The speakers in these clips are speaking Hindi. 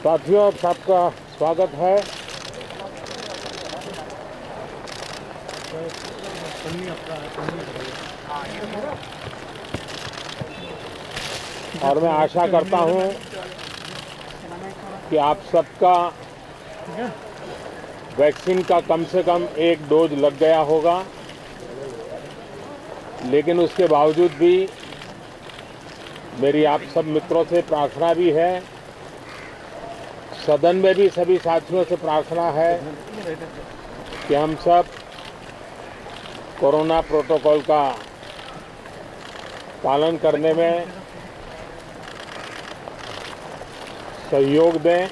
साथियों, आप सबका स्वागत है। और मैं आशा करता हूं कि आप सबका वैक्सीन का कम से कम एक डोज लग गया होगा, लेकिन उसके बावजूद भी मेरी आप सब मित्रों से प्रार्थना भी है, सदन में भी सभी साथियों से प्रार्थना है कि हम सब कोरोना प्रोटोकॉल का पालन करने में सहयोग दें।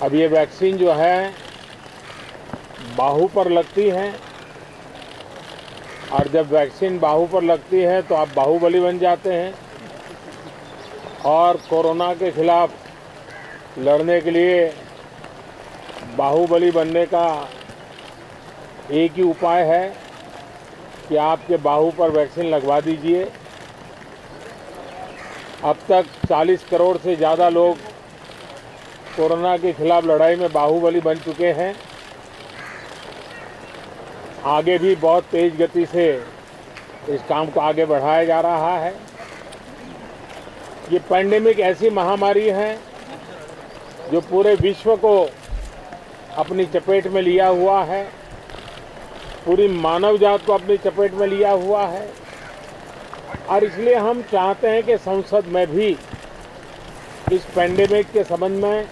अब ये वैक्सीन जो है बाहू पर लगती है, और जब वैक्सीन बाहू पर लगती है तो आप बाहुबली बन जाते हैं। और कोरोना के खिलाफ लड़ने के लिए बाहुबली बनने का एक ही उपाय है कि आपके बाहू पर वैक्सीन लगवा दीजिए। अब तक 40 करोड़ से ज़्यादा लोग कोरोना के खिलाफ लड़ाई में बाहुबली बन चुके हैं। आगे भी बहुत तेज गति से इस काम को आगे बढ़ाया जा रहा है। ये पैंडेमिक ऐसी महामारी है जो पूरे विश्व को अपनी चपेट में लिया हुआ है, पूरी मानव जात को अपनी चपेट में लिया हुआ है। और इसलिए हम चाहते हैं कि संसद में भी इस पैंडेमिक के संबंध में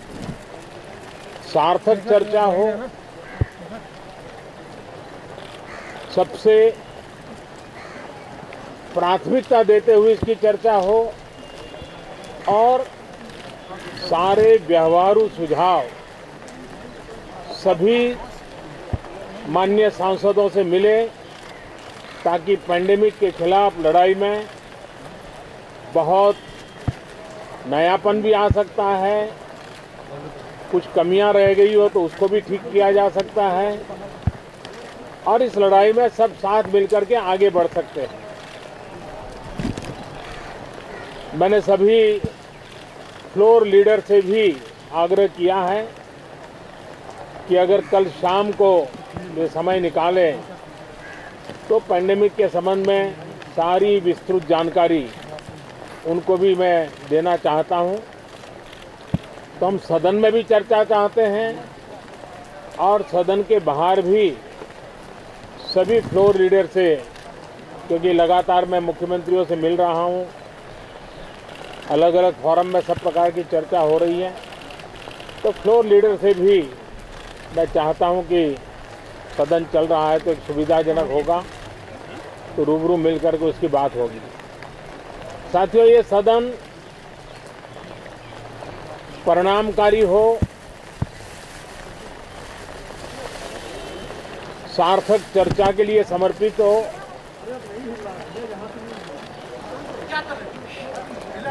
सार्थक चर्चा हो, सबसे प्राथमिकता देते हुए इसकी चर्चा हो, और सारे व्यवहारू सुझाव सभी माननीय सांसदों से मिले, ताकि पैंडेमिक के खिलाफ लड़ाई में बहुत नयापन भी आ सकता है, कुछ कमियां रह गई हो तो उसको भी ठीक किया जा सकता है, और इस लड़ाई में सब साथ मिलकर के आगे बढ़ सकते हैं। मैंने सभी फ्लोर लीडर से भी आग्रह किया है कि अगर कल शाम को ये समय निकालें तो पैंडेमिक के संबंध में सारी विस्तृत जानकारी उनको भी मैं देना चाहता हूं। तो हम सदन में भी चर्चा चाहते हैं, और सदन के बाहर भी सभी फ्लोर लीडर से, क्योंकि लगातार मैं मुख्यमंत्रियों से मिल रहा हूं, अलग अलग फोरम में सब प्रकार की चर्चा हो रही है, तो फ्लोर लीडर से भी मैं चाहता हूं कि सदन चल रहा है तो एक सुविधाजनक होगा, तो रूबरू मिलकर के उसकी बात होगी। साथियों, ये सदन परिणामकारी हो, सार्थक चर्चा के लिए समर्पित हो,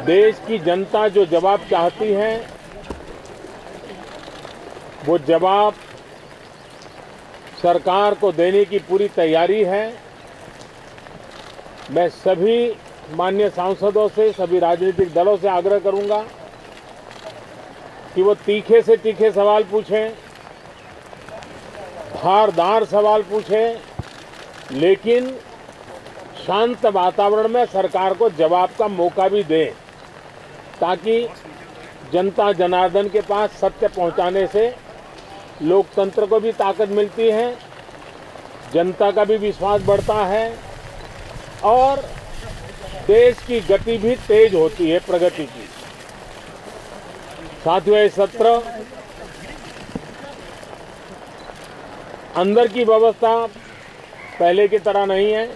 देश की जनता जो जवाब चाहती है वो जवाब सरकार को देने की पूरी तैयारी है। मैं सभी माननीय सांसदों से, सभी राजनीतिक दलों से आग्रह करूंगा कि वो तीखे से तीखे सवाल पूछें, धारदार सवाल पूछें, लेकिन शांत वातावरण में सरकार को जवाब का मौका भी दें, ताकि जनता जनार्दन के पास सत्य पहुंचाने से लोकतंत्र को भी ताकत मिलती है, जनता का भी विश्वास बढ़ता है, और देश की गति भी तेज होती है, प्रगति की। साथियों, ये सत्र अंदर की व्यवस्था पहले की तरह नहीं है,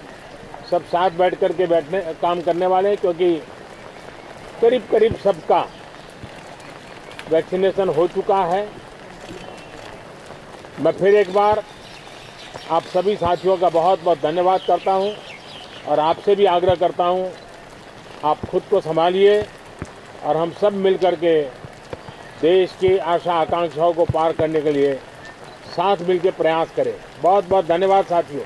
सब साथ बैठ करके काम करने वाले हैं, क्योंकि करीब करीब सबका वैक्सीनेशन हो चुका है। मैं फिर एक बार आप सभी साथियों का बहुत बहुत धन्यवाद करता हूं, और आपसे भी आग्रह करता हूं, आप खुद को संभालिए, और हम सब मिलकर के देश की आशा आकांक्षाओं को पार करने के लिए साथ मिलकर प्रयास करें। बहुत बहुत धन्यवाद साथियों।